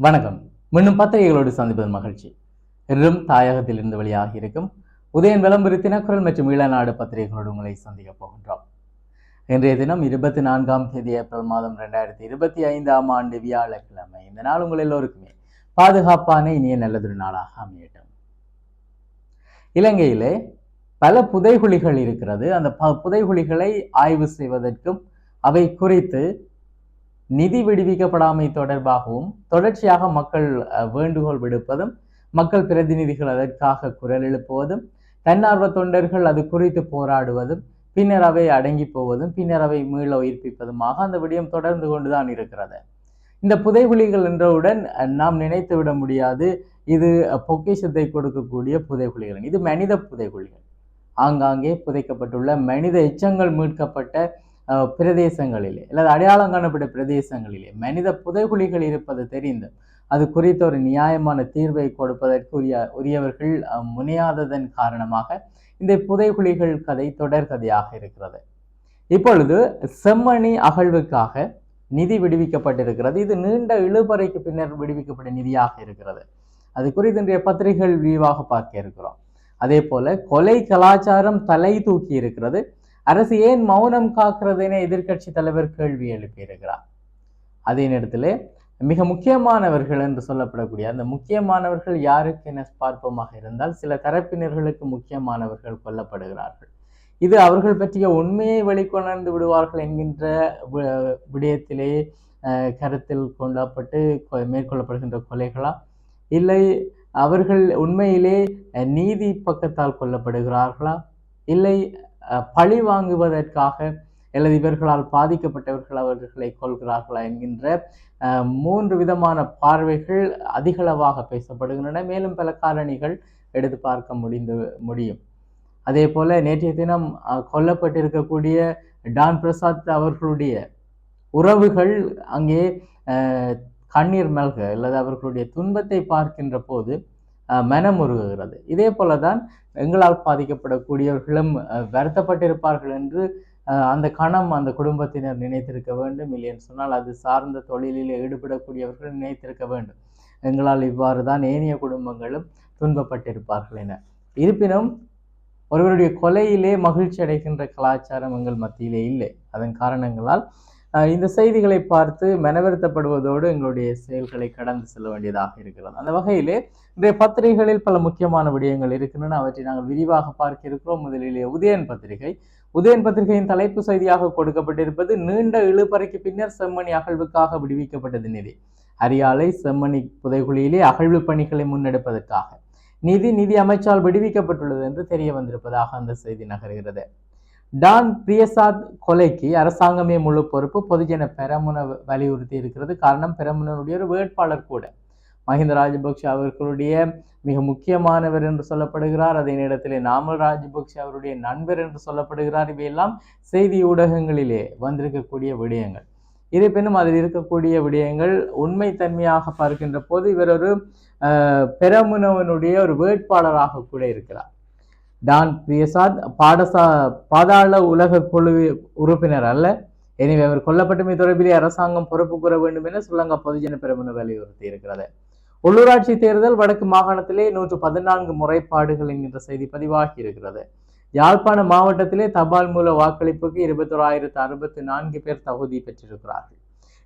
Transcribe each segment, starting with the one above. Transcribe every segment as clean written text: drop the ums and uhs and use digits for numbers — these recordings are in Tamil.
வணக்கம். மீண்டும் பத்திரிகைகளோடு சந்திப்பது மகிழ்ச்சி. இன்றும் தாயகத்திலிருந்து வெளியாகி இருக்கும் உதயன் விளம்பர தினக்குரல் மற்றும் ஈழநாடு பத்திரிகைகளோடு உங்களை சந்திக்க போகின்றோம். இன்றைய தினம் 24ஆம் தேதி ஏப்ரல் மாதம் 2025ஆம் ஆண்டு வியாழக்கிழமை. இந்த நாள் உங்கள் எல்லோருக்குமே பாதுகாப்பான இனிய நல்லதொரு நாளாக அமையட்டும். இலங்கையிலே பல புதைகுழிகள் இருக்கிறது. அந்த புதைகுழிகளை ஆய்வு செய்வதற்கும் அவை குறித்து நிதி விடுவிக்கப்படாமை தொடர்பாகவும் தொடர்ச்சியாக மக்கள் வேண்டுகோள் விடுப்பதும், மக்கள் பிரதிநிதிகள் அதற்காக குரல் எழுப்புவதும், தன்னார்வ தொண்டர்கள் அது குறித்து போராடுவதும், பின்னர் அவை அடங்கி போவதும், பின்னர் அவை மீள உயிர்ப்பிப்பதுமாக அந்த விடயம் தொடர்ந்து கொண்டுதான் இருக்கிறது. இந்த புதைகுழிகள் என்றவுடன் நாம் நினைத்து விட முடியாது இது பொக்கிஷத்தை கொடுக்கக்கூடிய புதைகுழிகள். இது மனித புதைகுழிகள். ஆங்காங்கே புதைக்கப்பட்டுள்ள மனித எச்சங்கள் மீட்கப்பட்ட பிரதேசங்களிலே அல்லது அடையாளம் காணப்பட்ட பிரதேசங்களிலே மனித புதைகுழிகள் இருப்பது தெரிந்து அது குறித்த ஒரு நியாயமான தீர்வை கொடுப்பதற்கு உரியவர்கள் முனையாததன் காரணமாக இந்த புதைகுழிகள் கதை தொடர்கதையாக இருக்கிறது. இப்பொழுது செம்மணி அகழ்வுக்காக நிதி விடுவிக்கப்பட்டிருக்கிறது. இது நீண்ட இழுபறைக்கு பின்னர் விடுவிக்கப்பட்ட நிதியாக இருக்கிறது. அது குறித்து இன்றைய பத்திரிகைகள் விரிவாக பார்க்க இருக்கிறோம். அதே போல கொலை கலாச்சாரம் தலை தூக்கி இருக்கிறது. அரசு ஏன் மௌனம் காக்கிறது என எதிர்கட்சி தலைவர் கேள்வி எழுப்பியிருக்கிறார். அதே நேரத்தில் மிக முக்கியமானவர்கள் என்று சொல்லப்படக்கூடிய அந்த முக்கியமானவர்கள் யாருக்கு என பார்ப்போமாக இருந்தால் சில தரப்பினர்களுக்கு முக்கியமானவர்கள் கொல்லப்படுகிறார்கள். இது அவர்கள் பற்றிய உண்மையை வெளிக்கொணர்ந்து விடுவார்கள் என்கின்ற விடயத்திலே கருத்தில் கொள்ளப்பட்டு மேற்கொள்ளப்படுகின்ற கொலைகளா, இல்லை அவர்கள் உண்மையிலே நீதி பக்கத்தால் கொல்லப்படுகிறார்களா, இல்லை பழி வாங்குவதற்காக அல்லது இவர்களால் பாதிக்கப்பட்டவர்கள் அவர்களை கொள்கிறார்களா என்கின்ற 3 விதமான பார்வைகள் அதிகளவாக பேசப்படுகின்றன. மேலும் பல காரணிகள் எடுத்து பார்க்க முடியும். அதே போல நேற்றைய தினம் கொல்லப்பட்டிருக்கக்கூடிய டான் பிரசாத் அவர்களுடைய உறவுகள் அங்கே கண்ணீர் மல்க அல்லது அவர்களுடைய துன்பத்தை பார்க்கின்ற போது மனமுருகுகிறது. இதே போலதான் எங்களால் பாதிக்கப்படக்கூடியவர்களும் வருத்தப்பட்டிருப்பார்கள் என்று அந்த கணம் அந்த குடும்பத்தினர் நினைத்திருக்க வேண்டும். இல்லைன்னு சொன்னால் அது சார்ந்த தொழிலில் ஈடுபடக்கூடியவர்கள் நினைத்திருக்க வேண்டும், எங்களால் இவ்வாறு தான் ஏனைய குடும்பங்களும் துன்பப்பட்டிருப்பார்கள் என. இருப்பினும் ஒருவருடைய கொலையிலே மகிழ்ச்சி அடைகின்ற கலாச்சாரம் எங்கள் மத்தியிலே இல்லை. அதன் காரணங்களால் இந்த செய்திகளை பார்த்து மனவருத்தப்படுவதோடு எங்களுடைய செயல்களை கடந்து செல்ல வேண்டியதாக இருக்கிறது. அந்த வகையிலே இன்றைய பத்திரிகைகளில் பல முக்கியமான விடயங்கள் இருக்கின்றன. அவற்றை நாங்கள் விரிவாக பார்க்க இருக்கிறோம். முதலிலே உதயன் பத்திரிகை. உதயன் பத்திரிகையின் தலைப்பு செய்தியாக கொடுக்கப்பட்டிருப்பது நீண்ட இழுபறைக்கு பின்னர் செம்மணி அகழ்வுக்காக விடுவிக்கப்பட்டது நிதி. அரியாலை செம்மணி புதைகுழியிலே அகழ்வு பணிகளை முன்னெடுப்பதற்காக நிதி அமைச்சால் விடுவிக்கப்பட்டுள்ளது என்று தெரிய வந்திருப்பதாக அந்த செய்தி நகர்கிறது. டான் பிரியசாத் கொலைக்கு அரசாங்கமே முழு பொறுப்பு, பொதுஜன பெரமுன வலியுறுத்தி இருக்கிறது. காரணம், பெரமுனருடைய ஒரு வேட்பாளர் கூட மஹிந்த ராஜபக்ஷ அவர்களுடைய மிக முக்கியமானவர் என்று சொல்லப்படுகிறார். அதே நேரத்திலே நாமல் ராஜபக்ஷ அவருடைய நண்பர் என்று சொல்லப்படுகிறார். இவையெல்லாம் செய்தி ஊடகங்களிலே வந்திருக்கக்கூடிய விடயங்கள். இருப்பினும் அதில் இருக்கக்கூடிய விடயங்கள் உண்மை தன்மையாக பார்க்கின்ற போது இவர் ஒரு பெரமுனவனுடைய ஒரு வேட்பாளராக கூட இருக்கிறார். டான் பிரியசாத் பாதாள உலக குழு உறுப்பினர் அல்ல. எனவே அவர் கொல்லப்பட்டமை தொடர்பிலே அரசாங்கம் பொறுப்பு கூற வேண்டும் என ஸ்ரீலங்கா பொதுஜன பெரமுன வலியுறுத்தி இருக்கிறது. உள்ளூராட்சி தேர்தல் வடக்கு மாகாணத்திலே 114 முறைப்பாடுகள் என்கின்ற செய்தி பதிவாகி இருக்கிறது. யாழ்ப்பாண மாவட்டத்திலே தபால் மூல வாக்களிப்புக்கு 21,064 பேர் தகுதி பெற்றிருக்கிறார்கள்.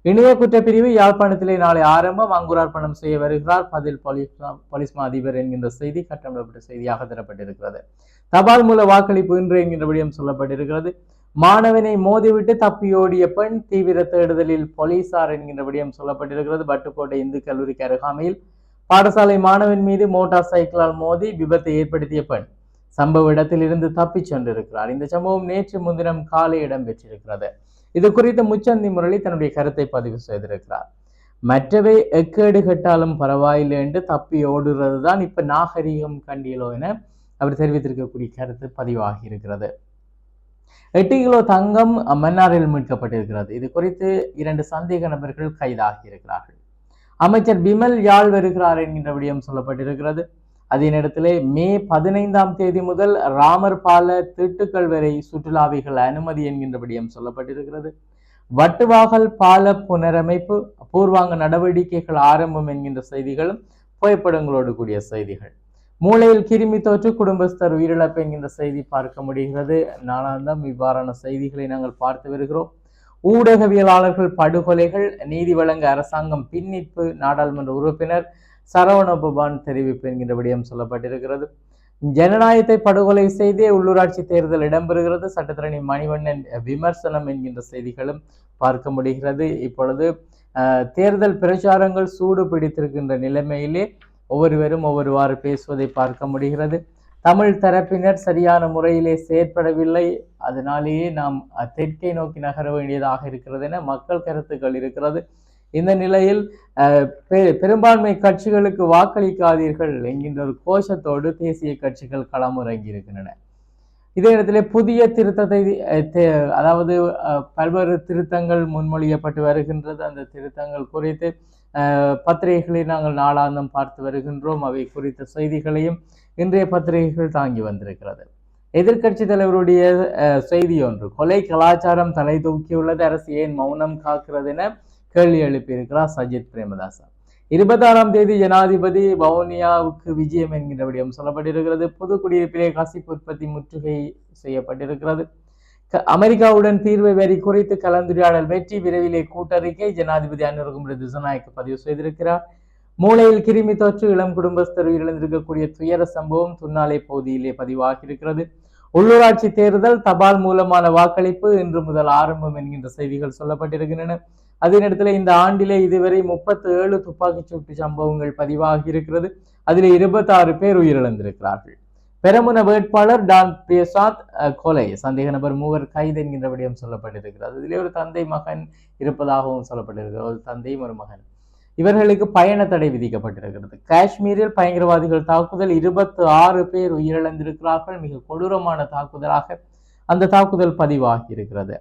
இணைய குற்றப்பிரிவு யாழ்ப்பாணத்திலே நாளை ஆரம்பம், அங்குரார்ப்பணம் செய்ய வருகிறார் பதில் போலீஸ் அதிபர் என்கின்ற செய்தி கட்டமிடப்பட்ட செய்தியாக தரப்பட்டிருக்கிறது. தபால் மூல வாக்களிப்பு இன்று என்கின்ற விடயம் சொல்லப்பட்டிருக்கிறது. மாணவனை மோதிவிட்டு தப்பியோடிய பெண் தீவிர தேடுதலில் போலீசார் என்கின்ற விடயம் சொல்லப்பட்டிருக்கிறது. பட்டுக்கோட்டை இந்து கல்லூரிக்கு அருகாமையில் பாடசாலை மாணவன் மீது மோட்டார் சைக்கிளால் மோதி விபத்தை ஏற்படுத்திய பெண் சம்பவ இடத்தில் இருந்து தப்பி சென்றிருக்கிறார். இந்த சம்பவம் நேற்று முன்தினம் காலை இடம்பெற்றிருக்கிறது. இது குறித்து முச்சந்தி முரளி தன்னுடைய கருத்தை பதிவு செய்திருக்கிறார். மற்றவை எக்கேடு கட்டாலும் பரவாயில்லை என்று தப்பி ஓடுறது தான் இப்ப நாகரிகம் கண்டியலோ என அவர் தெரிவித்திருக்கக்கூடிய கருத்து பதிவாகி இருக்கிறது. 8 கிலோ தங்கம் மன்னாரில் மீட்கப்பட்டிருக்கிறது. இது குறித்து 2 சந்தேக நபர்கள் கைதாகி இருக்கிறார்கள். அமைச்சர் பிமல் யாழ் வருகிறார் என்கின்ற விடயம் சொல்லப்பட்டிருக்கிறது. அதே நேரத்திலே மே 15ஆம் தேதி முதல் ராமர் பால திட்டுக்கள் வரை சுற்றுலாவிகள் அனுமதி என்கின்ற விடயம் சொல்லப்பட்டிருக்கிறது. வட்டுவாகல் பால புனரமைப்பு பூர்வாங்க நடவடிக்கைகள் ஆரம்பம் என்கின்ற செய்திகளும் புகைப்படங்களோடு கூடிய செய்திகள். மூளையில் கிருமி தோற்று குடும்பஸ்தர் உயிரிழப்பு என்கின்ற செய்தி பார்க்க முடிகிறது. நாளாந்தம் இவ்வாறான செய்திகளை நாங்கள் பார்த்து வருகிறோம். ஊடகவியலாளர்கள் படுகொலைகள் நீதி வழங்க அரசாங்கம் பின்னிப்பு நாடாளுமன்ற உறுப்பினர் சரவணபவான் தெரிவிப்பு என்கின்ற விடயம் சொல்லப்பட்டிருக்கிறது. ஜனநாயகத்தை படுகொலை செய்தே உள்ளூராட்சி தேர்தல் இடம்பெறுகிறது, சட்டத்தரணி மணிவண்ணன் விமர்சனம் என்கின்ற செய்திகளும் பார்க்க முடிகிறது. இப்பொழுது தேர்தல் பிரச்சாரங்கள் சூடு பிடித்திருக்கின்ற நிலைமையிலே ஒவ்வொருவரும் ஒவ்வொருவாறு பேசுவதை பார்க்க முடிகிறது. தமிழ் தரப்பினர் சரியான முறையிலே செயற்படவில்லை, அதனாலேயே நாம் தெற்கை நோக்கி நகர வேண்டியதாக இருக்கிறது என மக்கள் கருத்துக்கள் இருக்கிறது. இந்த நிலையில் பெரும்பான்மை கட்சிகளுக்கு வாக்களிக்காதீர்கள் என்கின்ற ஒரு கோஷத்தோடு தேசிய கட்சிகள் களமிறங்கி இருக்கின்றன. இதே இடத்திலே புதிய திருத்தத்தை அதாவது பல்வேறு திருத்தங்கள் முன்மொழியப்பட்டு வருகின்றது. அந்த திருத்தங்கள் குறித்து பத்திரிகைகளை நாங்கள் நாளாந்தம் பார்த்து வருகின்றோம். அவை குறித்த செய்திகளையும் இன்றைய பத்திரிகைகள் தாங்கி வந்திருக்கிறது. எதிர்கட்சி தலைவருடைய செய்தி ஒன்று, கொலை கலாச்சாரம் தலை தூக்கியுள்ளது, அரசு ஏன் மௌனம் காக்கிறது என கேள்வி எழுப்பியிருக்கிறார் சஜித் பிரேமதாசா. 26ஆம் தேதி ஜனாதிபதி வவுனியாவுக்கு விஜயம் என்கின்ற விடயம் சொல்லப்பட்டிருக்கிறது. புது குடியிருப்பிலே கசிப்பு உற்பத்தி முற்றுகை செய்யப்பட்டிருக்கிறது. அமெரிக்காவுடன் தீர்வு வரி குறித்து கலந்துரையாடல் வெற்றி, விரைவிலே கூட்டறிக்கை ஜனாதிபதி அனுரகுமார திசாநாயக்க பதிவு செய்திருக்கிறார். மூளையில் கிருமி தொற்று இளம் குடும்பஸ்தர் உயிரிழந்திருக்கக்கூடிய துயர சம்பவம் துன்னாலை பகுதியிலே பதிவாகியிருக்கிறது. உள்ளூராட்சி தேர்தல் தபால் மூலமான வாக்களிப்பு இன்று முதல் ஆரம்பம் என்கின்ற செய்திகள் சொல்லப்பட்டிருக்கின்றன. அதே நேரத்தில் இந்த ஆண்டிலே இதுவரை 37 துப்பாக்கிச் சூட்டு சம்பவங்கள் பதிவாகி இருக்கிறது. அதில் 26 பேர் உயிரிழந்திருக்கிறார்கள். பெரமுன வேட்பாளர் டான் பிரசாத் கொலை, சந்தேக நபர் 3 கைது என்கின்ற விடயம் சொல்லப்பட்டிருக்கிறது. இதிலே ஒரு தந்தை மகன் இருப்பதாகவும் சொல்லப்பட்டிருக்கிறது. ஒரு தந்தையும் ஒரு மகன். இவர்களுக்கு பயண தடை விதிக்கப்பட்டிருக்கிறது. காஷ்மீரில் பயங்கரவாதிகள் தாக்குதல் 26 பேர் உயிரிழந்திருக்கிறார்கள். மிக கொடூரமான தாக்குதலாக அந்த தாக்குதல் பதிவாகி இருக்கிறது.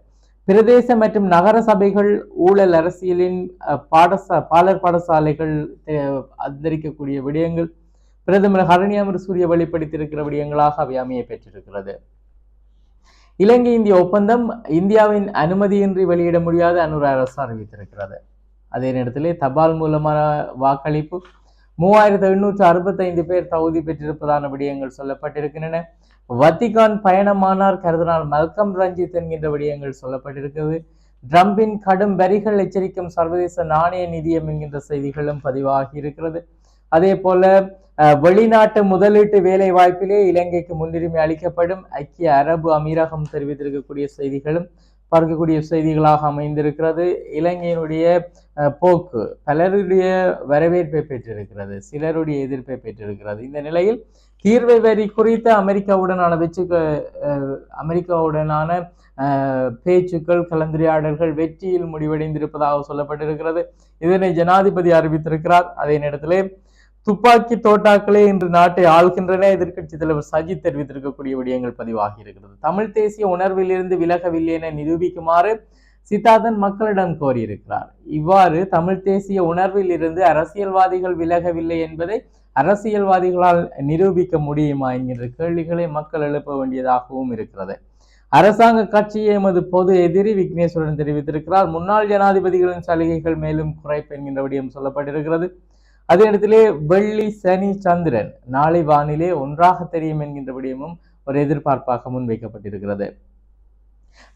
பிரதேச மற்றும் நகர சபைகள் ஊழல் அரசியலின் பாலர் பாடசாலைகள் அந்தரிக்கக்கூடிய விடயங்கள் பிரதமர் ஹரணி அமரசூரிய வெளிப்படுத்தியிருக்கிற விடயங்களாக அவை அமைய பெற்றிருக்கிறது. இலங்கை இந்திய ஒப்பந்தம் இந்தியாவின் அனுமதியின்றி வெளியிட முடியாத அனுர அரசு அறிவித்திருக்கிறது. அதே நேரத்திலே தபால் மூலமான வாக்களிப்பு 3865 பேர் தகுதி பெற்றிருப்பதான விடயங்கள் சொல்லப்பட்டிருக்கின்றன. வத்திகான் பயணமானார் கருதினால் மல்கம் ரஞ்சித் என்கின்ற விடயங்கள் சொல்லப்பட்டிருக்கிறது. ட்ரம்பின் கடும் வரிகள் எச்சரிக்கும் சர்வதேச நாணய நிதியம் என்கின்ற செய்திகளும் பதிவாகி இருக்கிறது. அதே போல வெளிநாட்டு முதலீட்டு வேலை வாய்ப்பிலே இலங்கைக்கு முன்னுரிமை அளிக்கப்படும் ஐக்கிய அரபு அமீரகம் தெரிவித்திருக்கக்கூடிய செய்திகளும் பார்க்கக்கூடிய செய்திகளாக அமைந்திருக்கிறது. இலங்கையினுடைய போக்கு பலருடைய வரவேற்பை பெற்றிருக்கிறது, சிலருடைய எதிர்ப்பை பெற்றிருக்கிறது. இந்த நிலையில் தீர்வை வரி குறித்த அமெரிக்காவுடனான பேச்சுக்கள் கலந்துரையாடல்கள் வெற்றியில் முடிவடைந்திருப்பதாக சொல்லப்பட்டிருக்கிறது. இதனை ஜனாதிபதி அறிவித்திருக்கிறார். அதே நேரத்திலே துப்பாக்கி தோட்டாக்களே இன்று நாட்டை ஆள்கின்றன, எதிர்கட்சி தலைவர் சஜித் தெரிவித்திருக்கக்கூடிய விடயங்கள் பதிவாகி இருக்கிறது. தமிழ் தேசிய உணர்வில் இருந்து விலகவில்லை என நிரூபிக்குமாறு சித்தார்த்தன் மக்களிடம் கோரியிருக்கிறார். இவ்வாறு தமிழ் தேசிய உணர்வில் இருந்து அரசியல்வாதிகள் விலகவில்லை என்பதை அரசியல்வாதிகளால் நிரூபிக்க முடியுமா என்கின்ற கேள்விகளை மக்கள் எழுப்ப வேண்டியதாகவும் இருக்கிறது. அரசாங்க கட்சியை எமது பொது எதிரி விக்னேஸ்வரன் தெரிவித்திருக்கிறார். முன்னாள் ஜனாதிபதிகளின் சலுகைகள் மேலும் குறைப்பு என்கின்ற விடயம் சொல்லப்பட்டிருக்கிறது. அதே இடத்திலே வெள்ளி சனி சந்திரன் நாளை வானிலே ஒன்றாக தெரியும் என்கின்ற விடயமும் ஒரு எதிர்பார்ப்பாக முன்வைக்கப்பட்டிருக்கிறது.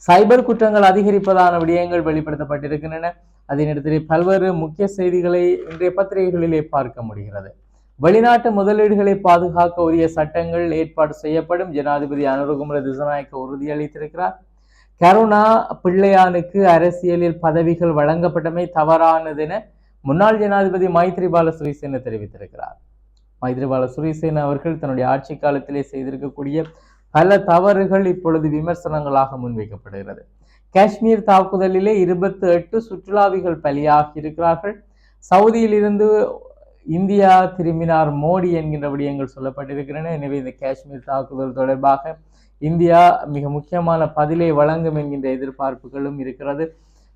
சைபர் குற்றங்கள் அதிகரிப்பதான விடயங்கள் வெளிப்படுத்தப்பட்டிருக்கின்றன. அதே நேரத்திலே பல்வேறு முக்கிய செய்திகளை இன்றைய பத்திரிகைகளிலே பார்க்க முடிகிறது. வெளிநாட்டு முதலீடுகளை பாதுகாக்க உரிய சட்டங்கள் ஏற்பாடு செய்யப்படும், ஜனாதிபதி அனுரகுமார திசாநாயக்க உறுதியளித்திருக்கிறார். கருணா பிள்ளையானுக்கு அரசியலில் பதவிகள் வழங்கப்பட்டமை தவறானது என முன்னாள் ஜனாதிபதி மைத்ரிபால சிறிசேன தெரிவித்திருக்கிறார். மைத்ரிபால சிறிசேன அவர்கள் தன்னுடைய ஆட்சி காலத்திலே செய்திருக்கக்கூடிய பல தவறுகள் இப்பொழுது விமர்சனங்களாக முன்வைக்கப்படுகிறது. காஷ்மீர் தாக்குதலிலே 28 சுற்றுலாவிகள் பலியாகி இருக்கிறார்கள். சவுதியில் இருந்து இந்தியா திரும்பினார் மோடி என்கின்ற விடயங்கள் சொல்லப்பட்டிருக்கின்றன. எனவே இந்த காஷ்மீர் தாக்குதல் தொடர்பாக இந்தியா மிக முக்கியமான பதிலை வழங்கும் என்கின்ற எதிர்பார்ப்புகளும் இருக்கிறது.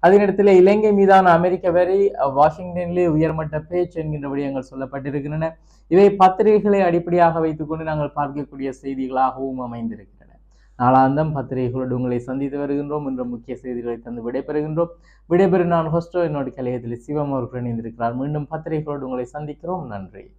அதே நேரத்தில் இலங்கை மீதான அமெரிக்க வரி வாஷிங்டனிலே உயர்மட்ட பேச்சு என்கின்ற விடயங்கள் சொல்லப்பட்டிருக்கின்றன. இவை பத்திரிகைகளை அடிப்படையாக வைத்துக்கொண்டு நாங்கள் பார்க்கக்கூடிய செய்திகளாகவும் அமைந்திருக்கின்றன. நாளாந்தம் பத்திரிகைகளோடு உங்களை சந்தித்து வருகின்றோம். என்ற முக்கிய செய்திகளை தந்து விடைபெறுகின்றோம். விடைபெறும் நான் ஹோஸ்டோ என்னோட கலையத்தில் சிவம் அவர்கள் இணைந்திருக்கிறார். மீண்டும் பத்திரிகைகளோடு உங்களை சந்திக்கிறோம். நன்றி.